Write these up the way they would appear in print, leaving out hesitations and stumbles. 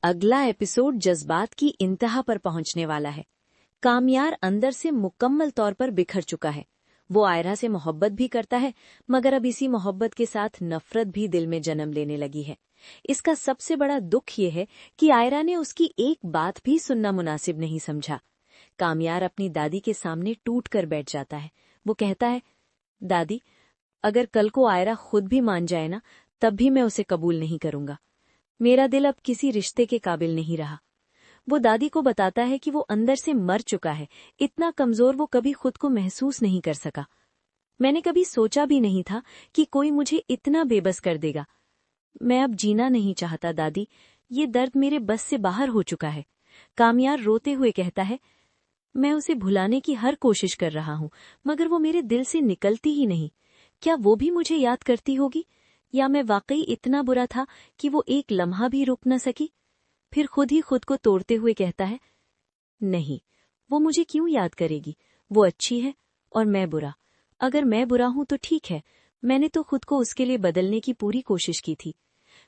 अगला एपिसोड जज्बात की इंतहा पर पहुंचने वाला है। कामयार अंदर से मुकम्मल तौर पर बिखर चुका है। वो आयरा से मोहब्बत भी करता है, मगर अब इसी मोहब्बत के साथ नफरत भी दिल में जन्म लेने लगी है। इसका सबसे बड़ा दुख ये है कि आयरा ने उसकी एक बात भी सुनना मुनासिब नहीं समझा। कामयार अपनी दादी के सामने टूट कर बैठ जाता है। वो कहता है, दादी, अगर कल को आयरा खुद भी मान जाए ना, तब भी मैं उसे कबूल नहीं करूंगा। मेरा दिल अब किसी रिश्ते के काबिल नहीं रहा। वो दादी को बताता है कि वो अंदर से मर चुका है, इतना कमजोर वो कभी खुद को महसूस नहीं कर सका। मैंने कभी सोचा भी नहीं था कि कोई मुझे इतना बेबस कर देगा। मैं अब जीना नहीं चाहता दादी, ये दर्द मेरे बस से बाहर हो चुका है। कामयार रोते हुए कहता है, मैं उसे भुलाने की हर कोशिश कर रहा हूं, मगर वो मेरे दिल से निकलती ही नहीं। क्या वो भी मुझे याद करती होगी, या मैं वाकई इतना बुरा था कि वो एक लम्हा भी रुक न सकी? फिर खुद ही खुद को तोड़ते हुए कहता है, नहीं, वो मुझे क्यों याद करेगी? वो अच्छी है और मैं बुरा। अगर मैं बुरा हूं तो ठीक है, मैंने तो खुद को उसके लिए बदलने की पूरी कोशिश की थी।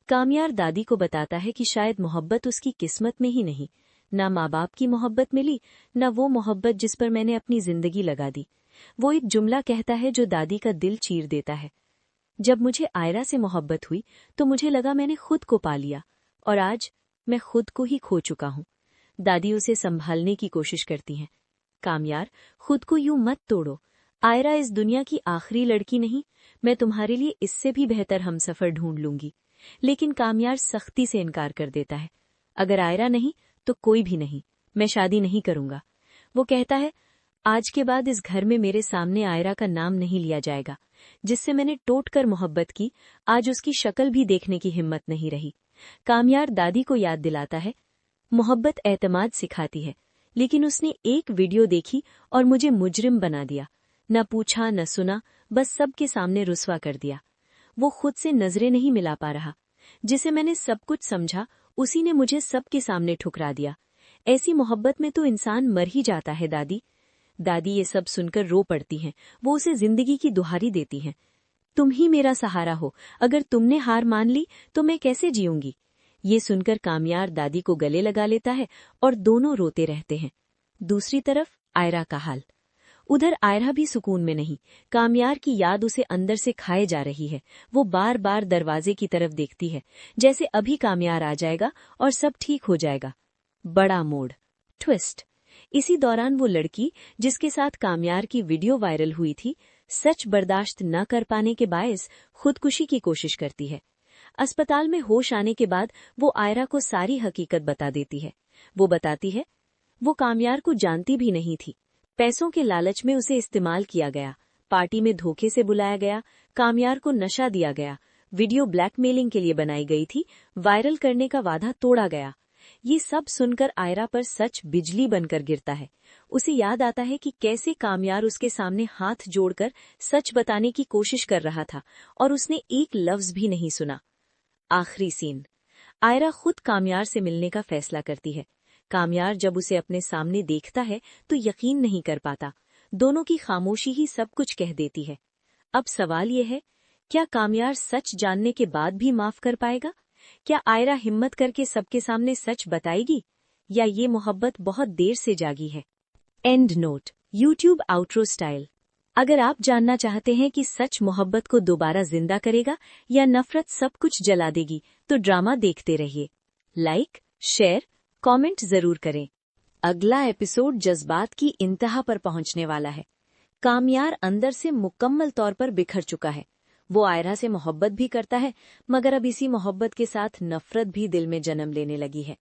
कामयार दादी को बताता है कि शायद मोहब्बत उसकी किस्मत में ही नहीं। ना माँ बाप की मोहब्बत मिली, न वो मोहब्बत जिस पर मैंने अपनी जिंदगी लगा दी। वो एक जुमला कहता है जो दादी का दिल चीर देता है। जब मुझे आयरा से मोहब्बत हुई तो मुझे लगा मैंने खुद को पा लिया, और आज मैं खुद को ही खो चुका हूँ। दादी उसे संभालने की कोशिश करती हैं। कामयार, खुद को यूं मत तोड़ो। आयरा इस दुनिया की आखिरी लड़की नहीं, मैं तुम्हारे लिए इससे भी बेहतर हमसफर ढूंढ लूंगी। लेकिन कामयार सख्ती से इनकार कर देता है। अगर आयरा नहीं तो कोई भी नहीं, मैं शादी नहीं करूंगा। वो कहता है, आज के बाद इस घर में मेरे सामने आयरा का नाम नहीं लिया जाएगा। जिससे मैंने टोट कर मोहब्बत की, आज उसकी शक्ल भी देखने की हिम्मत नहीं रही। कामयार दादी को याद दिलाता है, मोहब्बत एतमाद सिखाती है, लेकिन उसने एक वीडियो देखी और मुझे मुजरिम बना दिया। न पूछा न सुना, बस सबके सामने रुस्वा कर दिया। वो खुद से नजरें नहीं मिला पा रहा। जिसे मैंने सब कुछ समझा, उसी ने मुझे सबके सामने ठुकरा दिया। ऐसी मोहब्बत में तो इंसान मर ही जाता है दादी। दादी ये सब सुनकर रो पड़ती हैं। वो उसे जिंदगी की दुहारी देती हैं। तुम ही मेरा सहारा हो, अगर तुमने हार मान ली तो मैं कैसे जीऊंगी? ये सुनकर कामयार दादी को गले लगा लेता है और दोनों रोते रहते हैं। दूसरी तरफ आयरा का हाल। उधर आयरा भी सुकून में नहीं। कामयार की याद उसे अंदर से खाए जा रही है। वो बार बार दरवाजे की तरफ देखती है, जैसे अभी कामयार आ जाएगा और सब ठीक हो जाएगा। बड़ा मोड़, ट्विस्ट। इसी दौरान वो लड़की जिसके साथ कामयार की वीडियो वायरल हुई थी, सच बर्दाश्त न कर पाने के बायस खुदकुशी की कोशिश करती है। अस्पताल में होश आने के बाद वो आयरा को सारी हकीकत बता देती है। वो बताती है, वो कामयार को जानती भी नहीं थी। पैसों के लालच में उसे इस्तेमाल किया गया, पार्टी में धोखे से बुलाया गया, कामयार को नशा दिया गया, वीडियो ब्लैकमेलिंग के लिए बनाई गई थी, वायरल करने का वादा तोड़ा गया। ये सब सुनकर आयरा पर सच बिजली बनकर गिरता है। उसे याद आता है कि कैसे कामयार उसके सामने हाथ जोड़कर सच बताने की कोशिश कर रहा था और उसने एक लफ्ज भी नहीं सुना। आखिरी सीन। आयरा खुद कामयार से मिलने का फैसला करती है। कामयार जब उसे अपने सामने देखता है तो यकीन नहीं कर पाता। दोनों की खामोशी ही सब कुछ कह देती है। अब सवाल ये है, क्या कामयार सच जानने के बाद भी माफ कर पाएगा? क्या आयरा हिम्मत करके सबके सामने सच बताएगी, या ये मोहब्बत बहुत देर से जागी है? And note, YouTube outro style. अगर आप जानना चाहते हैं कि सच मोहब्बत को दोबारा जिंदा करेगा या नफरत सब कुछ जला देगी, तो ड्रामा देखते रहिए। लाइक, शेयर, कमेंट जरूर करें। अगला एपिसोड जज्बात की इंतहा पर पहुंचने वाला है। कामयार अंदर से मुकम्मल तौर पर बिखर चुका है। वो आयरा से मोहब्बत भी करता है, मगर अब इसी मोहब्बत के साथ नफरत भी दिल में जन्म लेने लगी है।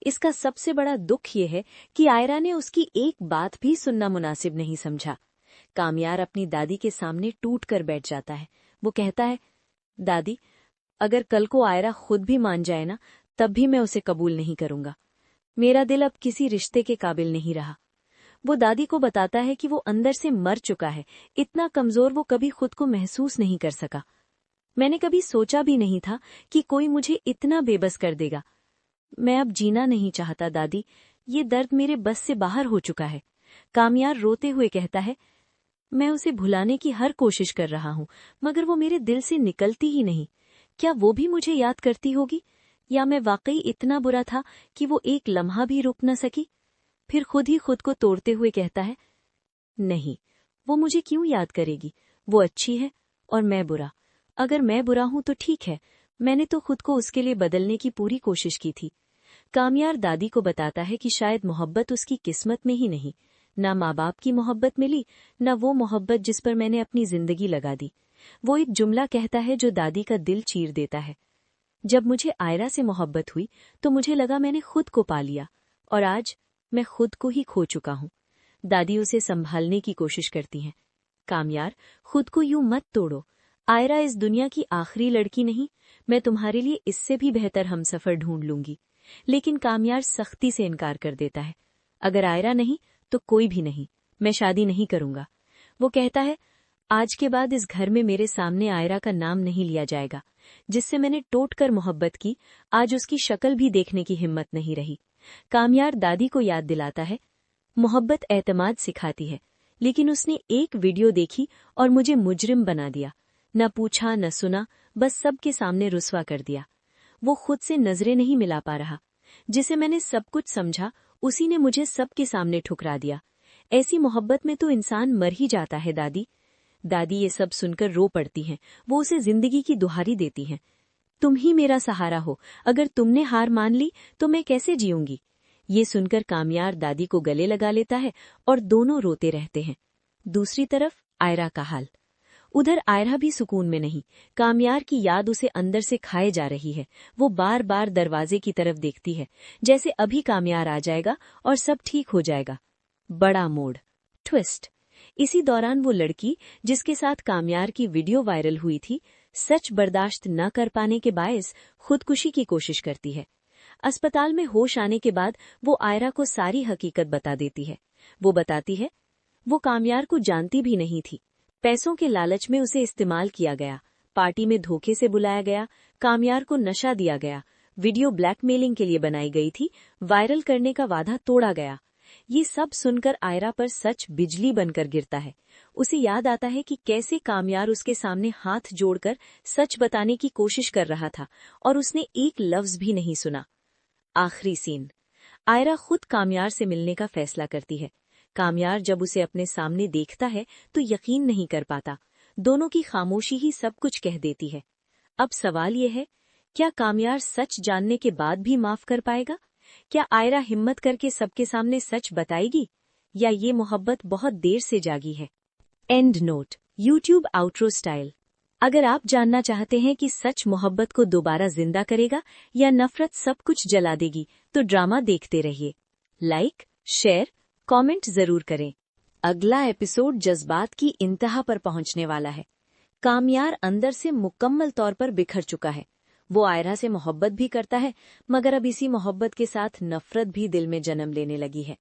इसका सबसे बड़ा दुख ये है कि आयरा ने उसकी एक बात भी सुनना मुनासिब नहीं समझा। कामयार अपनी दादी के सामने टूट कर बैठ जाता है। वो कहता है, दादी, अगर कल को आयरा खुद भी मान जाए ना, तब भी मैं उसे कबूल नहीं करूंगा। मेरा दिल अब किसी रिश्ते के काबिल नहीं रहा। वो दादी को बताता है कि वो अंदर से मर चुका है, इतना कमजोर वो कभी खुद को महसूस नहीं कर सका। मैंने कभी सोचा भी नहीं था कि कोई मुझे इतना बेबस कर देगा। मैं अब जीना नहीं चाहता दादी, ये दर्द मेरे बस से बाहर हो चुका है। कामयार रोते हुए कहता है, मैं उसे भुलाने की हर कोशिश कर रहा हूं, मगर वो मेरे दिल से निकलती ही नहीं। क्या वो भी मुझे याद करती होगी, या मैं वाकई इतना बुरा था कि वो एक लम्हा भी रुक न सकी? फिर खुद ही खुद को तोड़ते हुए कहता है, नहीं, वो मुझे क्यों याद करेगी, वो अच्छी है और मैं बुरा। अगर मैं बुरा हूं तो ठीक है, मैंने तो खुद को उसके लिए बदलने की पूरी कोशिश की थी। कामयार दादी को बताता है कि शायद मोहब्बत उसकी किस्मत में ही नहीं, ना माँ बाप की मोहब्बत मिली, ना वो मोहब्बत जिस पर मैंने अपनी जिंदगी लगा दी। वो एक जुमला कहता है जो दादी का दिल चीर देता है। जब मुझे आयरा से मोहब्बत हुई तो मुझे लगा मैंने खुद को पा लिया, और आज मैं खुद को ही खो चुका हूँ। दादी उसे संभालने की कोशिश करती हैं। कामयार, खुद को यूं मत तोड़ो। आयरा इस दुनिया की आखिरी लड़की नहीं, मैं तुम्हारे लिए इससे भी बेहतर हमसफर ढूंढ लूंगी। लेकिन कामयार सख्ती से इनकार कर देता है। अगर आयरा नहीं तो कोई भी नहीं, मैं शादी नहीं करूंगा। वो कहता है, आज के बाद इस घर में मेरे सामने आयरा का नाम नहीं लिया जाएगा। जिससे मैंने टोट कर मोहब्बत की, आज उसकी शक्ल भी देखने की हिम्मत नहीं रही। कामयार दादी को याद दिलाता है, मोहब्बत एतमाद सिखाती है, लेकिन उसने एक वीडियो देखी और मुझे मुजरिम बना दिया। न पूछा न सुना, बस सबके सामने रुस्वा कर दिया। वो खुद से नजरें नहीं मिला पा रहा। जिसे मैंने सब कुछ समझा, उसी ने मुझे सबके सामने ठुकरा दिया। ऐसी मोहब्बत में तो इंसान मर ही जाता है दादी। दादी ये सब सुनकर रो पड़ती हैं। वो उसे जिंदगी की दुहारी देती हैं। तुम ही मेरा सहारा हो, अगर तुमने हार मान ली तो मैं कैसे जीऊंगी। ये सुनकर कामयार दादी को गले लगा लेता है और दोनों रोते रहते हैं। दूसरी तरफ आयरा का हाल। उधर आयरा भी सुकून में नहीं। कामयार की याद उसे अंदर से खाए जा रही है। वो बार बार दरवाजे की तरफ देखती है, जैसे अभी कामयार आ जाएगा और सब ठीक हो जाएगा। बड़ा मोड़, ट्विस्ट। इसी दौरान वो लड़की जिसके साथ कामयार की वीडियो वायरल हुई थी, सच बर्दाश्त न कर पाने के बायस खुदकुशी की कोशिश करती है। अस्पताल में होश आने के बाद वो आयरा को सारी हकीकत बता देती है। वो बताती है, वो कामयार को जानती भी नहीं थी। पैसों के लालच में उसे इस्तेमाल किया गया, पार्टी में धोखे से बुलाया गया, कामयार को नशा दिया गया, वीडियो ब्लैकमेलिंग के लिए बनाई गई थी, वायरल करने का वादा तोड़ा गया। ये सब सुनकर आयरा पर सच बिजली बनकर गिरता है। उसे याद आता है कि कैसे कामयार उसके सामने हाथ जोड़कर सच बताने की कोशिश कर रहा था और उसने एक लफ्ज भी नहीं सुना। आखिरी सीन। आयरा खुद कामयार से मिलने का फैसला करती है। कामयार जब उसे अपने सामने देखता है तो यकीन नहीं कर पाता। दोनों की खामोशी ही सब कुछ कह देती है। अब सवाल ये है, क्या कामयार सच जानने के बाद भी माफ कर पाएगा? क्या आयरा हिम्मत करके सबके सामने सच बताएगी, या ये मोहब्बत बहुत देर से जागी है? And note, YouTube outro style. अगर आप जानना चाहते हैं कि सच मोहब्बत को दोबारा जिंदा करेगा या नफरत सब कुछ जला देगी, तो ड्रामा देखते रहिए। लाइक, शेयर, कमेंट जरूर करें। अगला एपिसोड जज्बात की इंतहा पर पहुंचने वाला है। कामयार अंदर से मुकम्मल तौर पर बिखर चुका है। वो आयरा से मोहब्बत भी करता है, मगर अब इसी मोहब्बत के साथ नफरत भी दिल में जन्म लेने लगी है।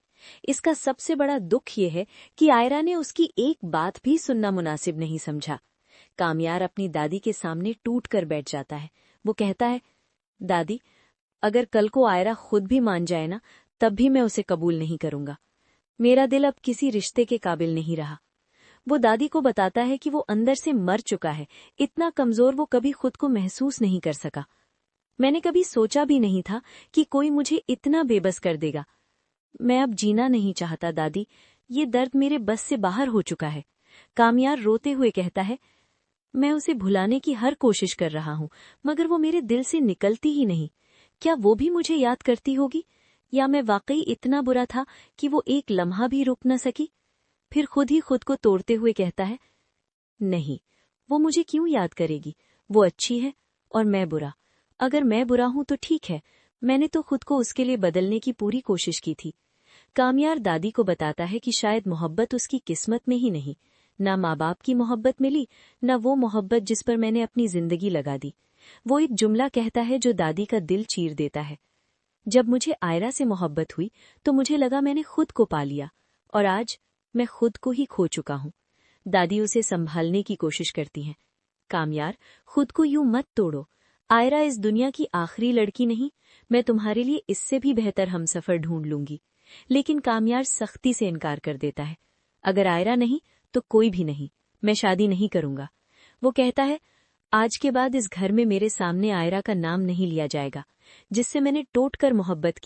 इसका सबसे बड़ा दुख ये है कि आयरा ने उसकी एक बात भी सुनना मुनासिब नहीं समझा। कामयार अपनी दादी के सामने टूट कर बैठ जाता है। वो कहता है, दादी, अगर कल को आयरा खुद भी मान जाए ना, तब भी मैं उसे कबूल नहीं करूंगा। मेरा दिल अब किसी रिश्ते के काबिल नहीं रहा। वो दादी को बताता है कि वो अंदर से मर चुका है, इतना कमजोर वो कभी खुद को महसूस नहीं कर सका। मैंने कभी सोचा भी नहीं था कि कोई मुझे इतना बेबस कर देगा। मैं अब जीना नहीं चाहता दादी, ये दर्द मेरे बस से बाहर हो चुका है। कामयार रोते हुए कहता है, मैं उसे भुलाने की हर कोशिश कर रहा हूँ, मगर वो मेरे दिल से निकलती ही नहीं। क्या वो भी मुझे याद करती होगी, या मैं वाकई इतना बुरा था कि वो एक लम्हा भी रुक न सकी? फिर खुद ही खुद को तोड़ते हुए कहता है, नहीं, वो मुझे क्यों याद करेगी, वो अच्छी है और मैं बुरा। अगर मैं बुरा हूं तो ठीक है, मैंने तो खुद को उसके लिए बदलने की पूरी कोशिश की थी। कामयार दादी को बताता है कि शायद मोहब्बत उसकी किस्मत में ही नहीं, ना माँ बाप की मोहब्बत मिली, ना वो मोहब्बत जिस पर मैंने अपनी जिंदगी लगा दी। वो एक जुमला कहता है जो दादी का दिल चीर देता है। जब मुझे आयरा से मोहब्बत हुई तो मुझे लगा मैंने खुद को पा लिया, और आज मैं खुद को ही खो चुका हूँ। दादी उसे संभालने की कोशिश करती हैं। कामयार, खुद को यूं मत तोड़ो। आयरा इस दुनिया की आखिरी लड़की नहीं, मैं तुम्हारे लिए इससे भी बेहतर हमसफर ढूंढ लूंगी। लेकिन कामयार सख्ती से इनकार कर देता है। अगर आयरा नहीं तो कोई भी नहीं, मैं शादी नहीं करूंगा। वो कहता है, आज के बाद इस घर में मेरे सामने आयरा का नाम नहीं लिया जाएगा, जिससे मैंने टूट कर मोहब्बत की।